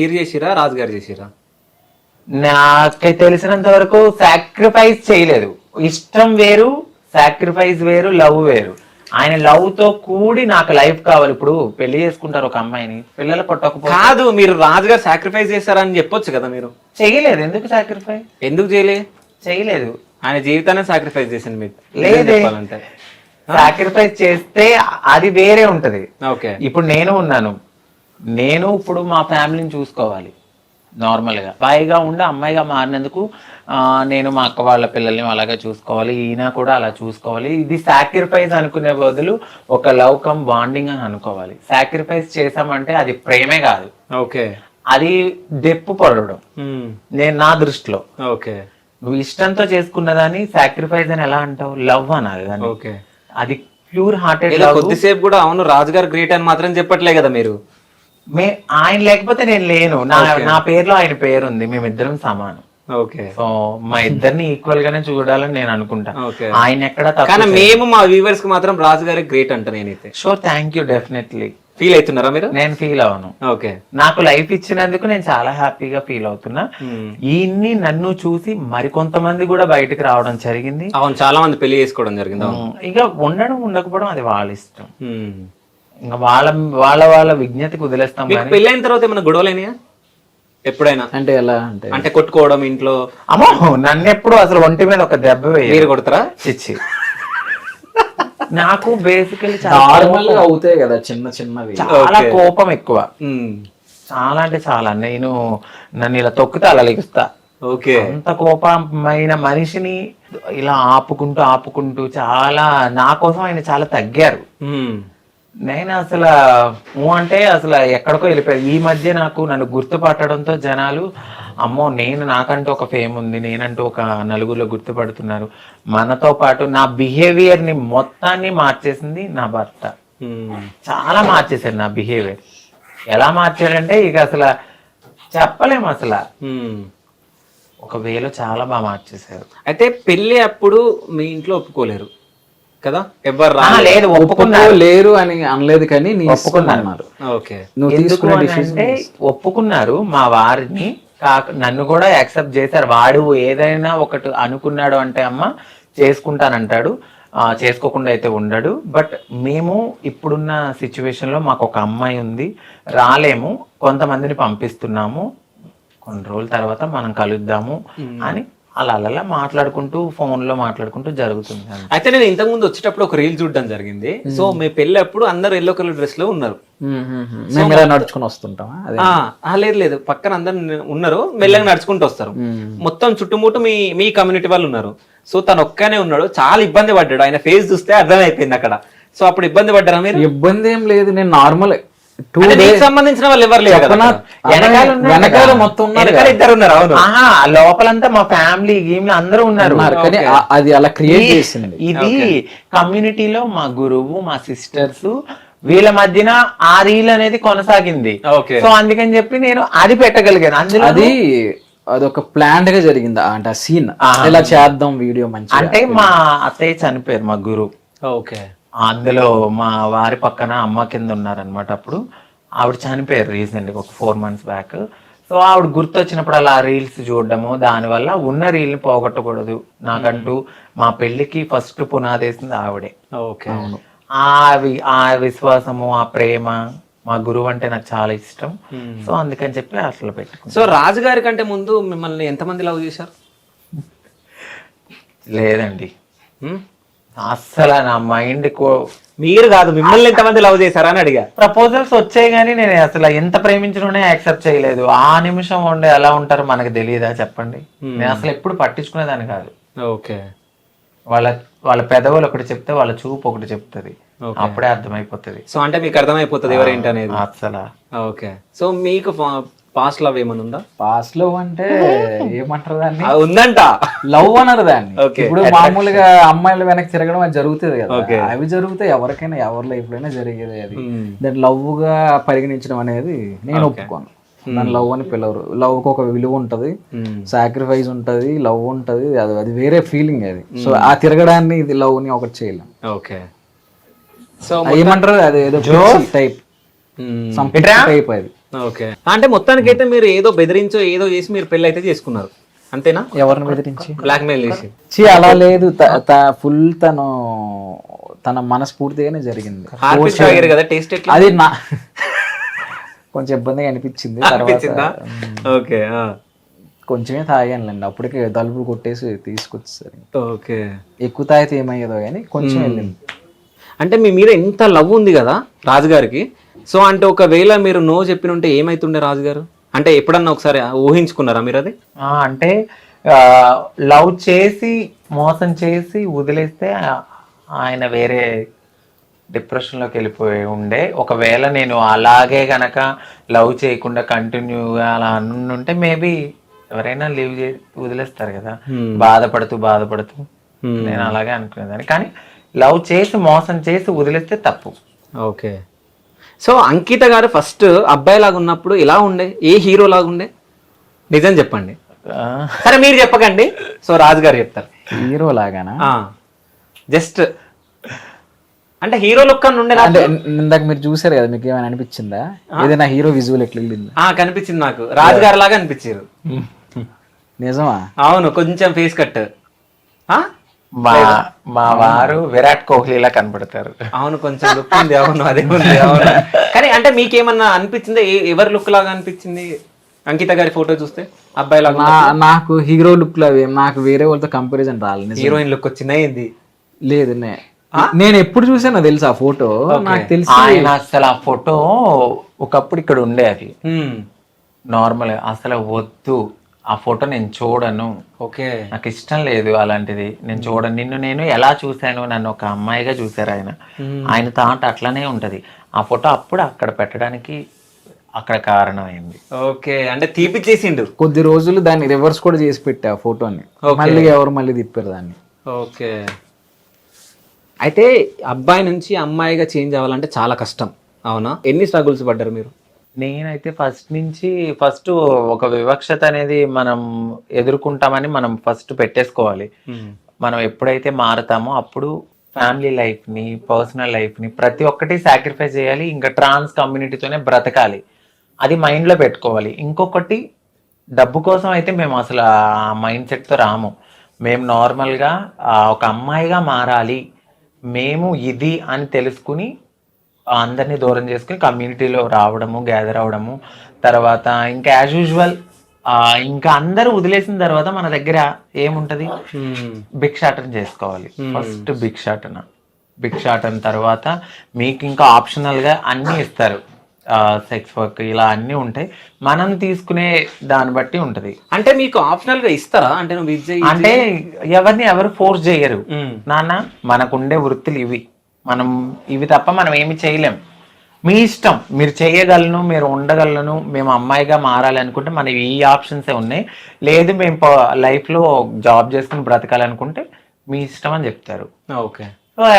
మీరు చేసిరా రాజు గారు చేసిరా? నాకు తెలిసినంత వరకు సాక్రిఫైస్ చేయలేదు. ఇష్టం వేరు, సాక్రిఫైస్ వేరు, లవ్ వేరు. ఆయన లవ్ తో కూడి నాకు లైఫ్ కావాలి. ఇప్పుడు పెళ్లి చేసుకుంటారు ఒక అమ్మాయిని, పిల్లలు పుట్టకపోతే కాదు, మీరు రాజు గారు సాక్రిఫైస్ చేశారని చెప్పొచ్చు కదా. మీరు చేయలేదు. ఎందుకు సాక్రిఫైస్ ఎందుకు చేయలేదు? ఆయన జీవితాన్ని సాక్రిఫైస్ చేసింది మీకు లేదే. చెప్పాలంటే సాక్రిఫైస్ చేస్తే అది వేరే ఉంటది. ఓకే, ఇప్పుడు నేను ఉన్నాను, నేను ఇప్పుడు మా ఫ్యామిలీని చూసుకోవాలి. నార్మల్ గా బాయిగా ఉండి అమ్మాయిగా మారినందుకు నేను మా అక్క వాళ్ళ పిల్లల్ని అలాగే చూసుకోవాలి, ఈయన కూడా అలా చూసుకోవాలి. ఇది సాక్రిఫైస్ అనుకునే బదులు ఒక లవ్ కమ్ బాండింగ్ అని అనుకోవాలి. సాక్రిఫైస్ చేసామంటే అది ప్రేమే కాదు, ఓకే, అది దెప్పు పడడం. నేను నా దృష్టిలో ఓకే, నువ్వు ఇష్టంతో చేసుకున్నదాన్ని సాక్రిఫైస్ అని ఎలా అంటావు? లవ్ అనాలి దాన్ని. ఓకే, అది ప్యూర్ హార్టెడ్ ఇలా లవ్. కొద్దిసేపు కూడా అవును రాజు గారు గ్రేట్ అని మాత్రం చెప్పట్లే కదా మీరు. ఆయన లేకపోతే నేను లేను. నా పేరులో ఆయన పేరు ఉంది, మేమిద్దరం సమానం. ఓకే, సో మా ఇద్దరిని ఈక్వల్ గానే చూడాలని నేను అనుకుంటా. ఆయన ఎక్కడ కానీ మేము మా వ్యూవర్స్ కి మాత్రం రాజు గారి గ్రేట్ అంట నేనైతే. Sure, thank you, definitely. Feel అవుతున్నారా మీరు? నేను ఫీల్ అవను. ఓకే, నాకు లైఫ్ ఇచ్చినందుకు నేను చాలా హ్యాపీగా ఫీల్ అవుతున్నా. ఈయన్ని నన్ను చూసి మరికొంతమంది కూడా బయటకు రావడం జరిగింది. అవును, చాలా మంది పెళ్లి చేసుకోవడం జరిగింది. ఇక ఉండడం ఉండకపోవడం అది వాళ్ళ ఇష్టం. ఇంకా వాళ్ళ వాళ్ళ విజ్ఞతకు వదిలేస్తాం. పెళ్లి అయిన తర్వాత ఏమైనా గొడవలైనాయా ఎప్పుడైనా? అంటే ఎలా అంటే కొట్టుకోవడం ఇంట్లో? అమ్మో, నన్ను ఎప్పుడు అసలు ఒంటి మీద ఒక దెబ్బ వేయ. మీరు కొడతారా? చిచ్చి, నాకు బేసికలీ నార్మల్ గా అవుతాయి కదా చిన్న చిన్నవి. చాలా కోపం ఎక్కువ, చాలా అంటే చాలా. నన్ను ఇలా తొక్కితే అలా లెగుస్తా. ఓకే, అంత కోపమైన మనిషిని ఇలా ఆపుకుంటూ చాలా నా కోసం ఆయన చాలా తగ్గారు. నేను అసలు అంటే అసలు ఎక్కడికో వెళ్ళిపోయాను. ఈ మధ్య నన్ను గుర్తుపట్టడంతో జనాలు అమ్మో నాకంటూ ఒక ఫేమ్ ఉంది, నేనంటూ ఒక నలుగురిలో గుర్తుపడుతున్నారు. మనతో పాటు నా బిహేవియర్ ని మొత్తాన్ని మార్చేసింది నా భర్త. చాలా మార్చేశారు నా బిహేవియర్. ఎలా మార్చాడంటే ఇక అసలు చెప్పలేము. అసలు ఒక వేలో చాలా బాగా మార్చేశారు. అయితే పెళ్లి అప్పుడు మీ ఇంట్లో ఒప్పుకోలేరు కదా? ఎవరు లేదు, లేరు అని అనలేదు, కానీ ఒప్పుకున్నారు. ఓకే, అంటే ఒప్పుకున్నారు మా వారిని. నన్ను కూడా యాక్సెప్ట్ చేశారు. వాడు ఏదైనా ఒకటి అనుకున్నాడు అంటే అమ్మ చేసుకుంటానంటాడు, చేసుకోకుండా అయితే ఉండడు. బట్ మేము ఇప్పుడున్న సిచ్యువేషన్ లో మాకు ఒక అమ్మాయి ఉంది, రాలేము, కొంతమందిని పంపిస్తున్నాము, కొన్ని రోజుల తర్వాత మనం కలుద్దాము అని అలా మాట్లాడుకుంటూ ఫోన్ లో మాట్లాడుకుంటూ జరుగుతుంది. అయితే నేను ఇంతకు ముందు వచ్చేటప్పుడు ఒక రీల్ చూడడం జరిగింది. సో మీ పెళ్లి అప్పుడు అందరు ఎల్లో కలర్ డ్రెస్ లో ఉన్నారు, నడుచుకుని వస్తుంటామా? లేదు, పక్కన అందరు ఉన్నారు, మెల్లగా నడుచుకుంటూ వస్తారు. మొత్తం చుట్టుముట్టు మీ కమ్యూనిటీ వాళ్ళు ఉన్నారు. సో తను ఒక్కనే ఉన్నాడు, చాలా ఇబ్బంది పడ్డాడు. ఆయన ఫేస్ చూస్తే అర్థమైపోయింది అక్కడ. సో అప్పుడు ఇబ్బంది పడ్డారా మీరు? ఇబ్బంది ఏం లేదు, నేను నార్మల్. సంబంధించిన వాళ్ళు ఎవరు లేరు, వెనకాల మొత్తం ఇద్దరు ఉన్నారు. లోపలంతా మా ఫ్యామిలీ అందరూ ఉన్నారు. కానీ అది అలా క్రియేట్ చేసింది. ఇది కమ్యూనిటీలో మా గురువు, మా సిస్టర్స్, వీళ్ళ మధ్యన ఆ రీల్ అనేది కొనసాగింది. సో అందుకని చెప్పి నేను అది పెట్టగలిగాను. అందులో అది అదొక ప్లాంట్ గా జరిగింది. అంటే ఆ సీన్ ఇలా చేద్దాం వీడియో మంచి. అంటే మా అత్తయ్య చనిపోయారు, మా గురువు. ఓకే, అందులో మా వారి పక్కన అమ్మ కింద ఉన్నారనమాట. అప్పుడు ఆవిడ చనిపోయారు రీసెంట్ గా, ఒక 4 months బ్యాక్. సో ఆవిడ గుర్తొచ్చినప్పుడు అలా రీల్స్ చూడడము, దానివల్ల ఉన్న రీల్ ని పోగొట్టకూడదు. నాకంటూ మా పెళ్లికి ఫస్ట్ పునాదేసింది ఆవిడే. ఓకే, ఆ విశ్వాసము, ఆ ప్రేమ, మా గురువు అంటే నాకు చాలా ఇష్టం. సో అందుకని చెప్పి అట్లా పెట్టుకున్నాను. సో రాజుగారి కంటే ముందు మిమ్మల్ని ఎంతమంది లవ్ చేశారు? లేదండి, అస్సలు నా మైండ్ మీరు కాదు, మిమ్మల్ని ఎంతమంది లవ్ చేశారా అని అడిగా. ప్రపోజల్స్ వచ్చాయి కానీ నేను అసలు ఎంత ప్రేమించడం యాక్సెప్ట్ చేయలేదు. ఆ నిమిషం ఉండే ఎలా ఉంటారో మనకు తెలియదా చెప్పండి? నేను అసలు ఎప్పుడు పట్టించుకునేదాన్ని కాదు. ఓకే, వాళ్ళ పెదవులు ఒకటి చెప్తే వాళ్ళ చూపు ఒకటి చెప్తుంది, అప్పుడే అర్థమైపోతుంది. సో అంటే మీకు అర్థమైపోతుంది ఎవరేంటి అనేది అసలు. ఓకే, సో మీకు పాస్ట్ లవ్ ఏమన్నా ఉందా? పాస్ట్ లవ్ అంటే ఏమంటారు దాన్ని? ఉందంట, లవ్ అన్నారు దాన్ని. ఇప్పుడు మామూలుగా అమ్మాయిల వెనక్కి తిరగడం అది జరుగుతుంది కదా, అవి జరిగితే ఎవరికైనా ఎవరి లైఫ్ లోనే జరిగేది. అది దాన్ని లవ్ గా పరిగణించడం అనేది నేను ఒప్పుకోను. దాని లవ్ అని పిలవరు. లవ్ కి ఒక విలువ ఉంటది, సాక్రిఫైస్ ఉంటది, లవ్ ఉంటది, అది వేరే ఫీలింగ్ అది. సో ఆ తిరగడాన్ని ఇది లవ్ ని ఒకటి చేయలేం. ఓకే, సో ఏమంటారు అది ఏదో టైప్ టైప్ అది. ఓకే, అంటే మొత్తానికి అయితే మీరు ఏదో బెదిరించో ఏదో చేసి మీరు పెళ్లి అయితే చేసుకున్నారు అంతేనా? ఎవరిని బెదిరించి బ్లాక్ మెయిల్ చేసి? అలా లేదు, ఫుల్ తన మనస్ఫూర్తిగానే జరిగింది. హార్పిక్ తాగారు కదా, టేస్ట్ ఎట్లా అది నా కొంచెం ఇబ్బందిగా అనిపించింది. అనిపించిందా? ఓకే, కొంచెమే తాగానులేండి, అప్పటికే తలుపులు కొట్టేసి తీసుకొచ్చేసరి. ఓకే, ఎక్కువ తాగితే ఏమయ్యేదో కానీ కొంచెం వెళ్ళింది. అంటే మీ మీద ఎంత లవ్ ఉంది కదా రాజుగారికి, సో అంటే ఒకవేళ మీరు నో చెప్పిన ఉంటే ఏమైతుండే రాజుగారు? అంటే ఎప్పుడన్నా ఒకసారి ఊహించుకున్నారా మీరు అది? అంటే లవ్ చేసి మోసం చేసి వదిలేస్తే ఆయన వేరే డిప్రెషన్లోకి వెళ్ళిపోయి ఉండే. ఒకవేళ నేను అలాగే గనక లవ్ చేయకుండా కంటిన్యూగా అలా అనుంటే మేబీ ఎవరైనా లీవ్ వదిలేస్తారు కదా, బాధపడుతూ. నేను అలాగే అనుకునేదాన్ని, కానీ లవ్ చేసి మోసం చేసి వదిలేస్తే తప్పు. ఓకే, సో అంకిత గారు ఫస్ట్ అబ్బాయి లాగా ఉన్నప్పుడు ఎలా ఉండే, ఏ హీరో లాగా ఉండే నిజం చెప్పండి. సరే మీరు చెప్పకండి, సో రాజు గారు చెప్తారు. హీరో లాగానా? జస్ట్ అంటే హీరో లుక్ అని ఉండే. అంటే ఇందాక మీరు చూసారు కదా, మీకు ఏమైనా అనిపించిందా ఏదైనా హీరో విజువల్ ఎట్లా వెళ్ళింది? కనిపించింది నాకు, రాజు గారు లాగా అనిపించారు. నిజమా? అవును, కొంచెం ఫేస్ కట్. మా వారు విరాట్ కోహ్లీలా కనపడతారు. అవును, కొంచెం లుక్ ఉంది. అవును, అదే ఉంది. అవును, కానీ అంటే మీకేమన్నా అనిపించిందా, ఎవరి లుక్ లాగా అనిపించింది అంకిత గారి ఫోటో చూస్తే? అబ్బాయి లాగా? నాకు హీరో లుక్ లో నాకు వేరే వాళ్ళతో కంపారిజన్ రాలేదు. హీరోయిన్ లుక్ వచ్చిందా ఏంది? లేదు, నేను ఎప్పుడు చూసానో తెలుసు ఆ ఫోటో. నాకు తెలిసి ఆయన అసలు ఆ ఫోటో ఒకప్పుడు ఇక్కడ ఉండే, అది నార్మల్ అసలు వద్దు, ఆ ఫోటో నేను చూడను. ఓకే, నాకు ఇష్టం లేదు అలాంటిది, నేను చూడను. నేను ఎలా చూశాను, నన్ను ఒక అమ్మాయిగా చూశారు ఆయన థాట్ అట్లనే ఉంటది. ఆ ఫోటో అప్పుడు అక్కడ పెట్టడానికి అక్కడ కారణమైంది. ఓకే, అంటే తీపిచ్చేసిండు. కొద్ది రోజులు దాన్ని రివర్స్ కూడా చేసి పెట్టా ఆ ఫోటోని, మళ్ళీ తిప్పారు దాన్ని. ఓకే, అయితే అబ్బాయి నుంచి అమ్మాయిగా చేంజ్ అవ్వాలంటే చాలా కష్టం, అవునా? ఎన్ని స్ట్రగుల్స్ పడ్డారు మీరు? నేనైతే ఫస్ట్ ఒక వివక్షత అనేది మనం ఎదుర్కొంటామని మనం ఫస్ట్ పెట్టేసుకోవాలి. మనం ఎప్పుడైతే మారుతామో అప్పుడు ఫ్యామిలీ లైఫ్ని, పర్సనల్ లైఫ్ని ప్రతి ఒక్కటి సాక్రిఫైస్ చేయాలి. ఇంకా ట్రాన్స్ కమ్యూనిటీతోనే బ్రతకాలి, అది మైండ్లో పెట్టుకోవాలి. ఇంకొకటి, డబ్బు కోసం అయితే మేము అసలు ఆ మైండ్ సెట్తో రాము. మేము నార్మల్గా ఒక అమ్మాయిగా మారాలి, మేము ఇది అని తెలుసుకుని అందరినీ దూరం చేసుకుని కమ్యూనిటీలో రావడము, గ్యాదర్ అవడము. తర్వాత ఇంకా యాజ్ యూజువల్ ఇంకా అందరూ వదిలేసిన తర్వాత మన దగ్గర ఏముంటది, భిక్షాటన చేసుకోవాలి. ఫస్ట్ భిక్షాటన తర్వాత మీకు ఇంకా ఆప్షనల్గా అన్నీ ఇస్తారు, సెక్స్ వర్క్ ఇలా అన్నీ ఉంటాయి. మనం తీసుకునే దాన్ని బట్టి ఉంటది. అంటే మీకు ఆప్షనల్ గా ఇస్తారా? అంటే నువ్వు అంటే ఎవరు ఫోర్స్ చేయరు నాన్న, మనకుండే వృత్తులు ఇవి, మనం ఇవి తప్ప మనం ఏమి చేయలేం, మీ ఇష్టం, మీరు చేయగలను, మీరు ఉండగలను, మేము అమ్మాయిగా మారాలి అనుకుంటే మనకి ఈ ఆప్షన్సే ఉన్నాయి. లేదు మేము లైఫ్లో జాబ్ చేసుకుని బ్రతకాలనుకుంటే మీ ఇష్టం అని చెప్తారు. ఓకే,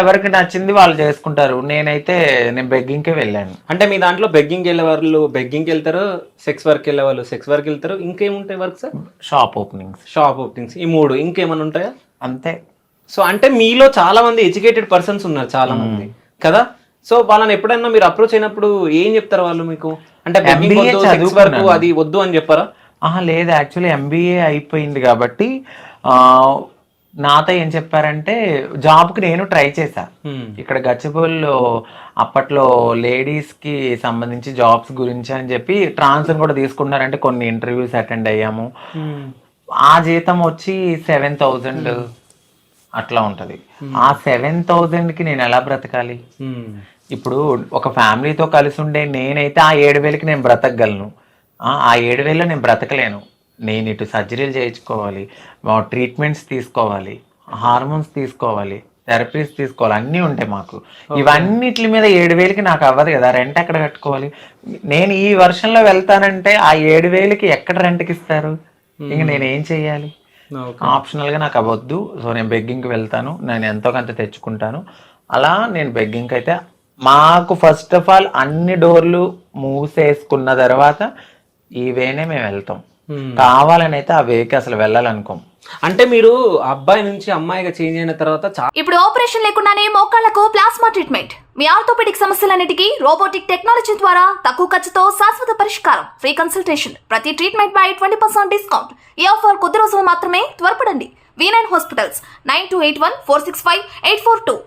ఎవరికి నచ్చింది వాళ్ళు చేసుకుంటారు. నేను బెగ్గింగ్కే వెళ్ళాను. అంటే మీ దాంట్లో బెగ్గింగ్ వెళ్ళే వాళ్ళు బెగ్గింగ్కి వెళ్తారు, సెక్స్ వర్క్ వెళ్ళే వాళ్ళు సెక్స్ వర్క్ వెళ్తారు, ఇంకేముంటాయి వర్క్స్? షాప్ ఓపెనింగ్స్, ఈ 3 ఇంకేమైనా ఉంటాయా? అంతే. సో అంటే మీలో చాలా మంది ఎడ్యుకేటెడ్ పర్సన్స్ ఉన్నారు చాలా మంది కదా, సో వాళ్ళని ఎప్పుడైనా మీరు అప్రోచ్ అయినప్పుడు ఏం చెప్తారు వాళ్ళు మీకు? అంటే సెక్స్ వర్క్ అది వద్దు అని చెప్పారా? లేదు, యాక్చువల్లీ MBA అయిపోయింది కాబట్టి నాతో ఏం చెప్పారంటే, జాబ్కి నేను ట్రై చేశా ఇక్కడ గచ్చిబౌలిలో. అప్పట్లో లేడీస్కి సంబంధించి జాబ్స్ గురించి అని చెప్పి ట్రాన్స్ కూడా తీసుకున్నారంటే కొన్ని ఇంటర్వ్యూస్ అటెండ్ అయ్యాము. ఆ జీతం వచ్చి 7,000 అట్లా ఉంటది. ఆ 7,000కి నేను ఎలా బ్రతకాలి? ఇప్పుడు ఒక ఫ్యామిలీతో కలిసి ఉండే నేనైతే ఆ 7,000కి నేను బ్రతకగలను, ఆ 7,000లో నేను బ్రతకలేను. నేను ఇటు సర్జరీలు చేయించుకోవాలి, ట్రీట్మెంట్స్ తీసుకోవాలి, హార్మోన్స్ తీసుకోవాలి, థెరపీస్ తీసుకోవాలి, అన్నీ ఉంటాయి మాకు. ఇవన్నిటి మీద 7,000కి నాకు అవ్వదు కదా, రెంట్ ఎక్కడ కట్టుకోవాలి? నేను ఈ వర్షంలో వెళ్తానంటే ఆ 7,000కి ఎక్కడ రెంట్కి ఇస్తారు? ఇంక నేనేం చెయ్యాలి? ఆప్షనల్గా నాకు అవ్వద్దు, సో నేను బెగ్గింగ్కి వెళ్తాను, నేను ఎంతో కొంత తెచ్చుకుంటాను. అలా నేను బెగ్గింగ్కి అయితే మాకు ఫస్ట్ ఆఫ్ ఆల్ అన్ని డోర్లు మూసేసుకున్న తర్వాత ఈ వేనే మేము వెళ్తాం. కావాలని అయితే ఆ వేకి అసలు వెళ్ళాలనుకోం. అంటే మీరు అబ్బాయి నుంచి అమ్మాయిగా చేంజ్ అయిన తర్వాత చాలా ఇప్పుడు ఆపరేషన్ లేకుండానే మోకాళ్లకు ప్లాస్మా ట్రీట్మెంట్, మీ ఆర్థోపెడిక్ సమస్యలన్నిటికీ రోబోటిక్ టెక్నాలజీ ద్వారా తక్కువ ఖర్చుతో శాశ్వత పరిష్కారం, ఫ్రీ కన్సల్టేషన్, ప్రతి ట్రీట్మెంట్ పై 20% డిస్కౌంట్. ఈ ఆఫర్ కొద్ది రోజులు మాత్రమే, త్వరపడండి. V9 hospitals 9281465842.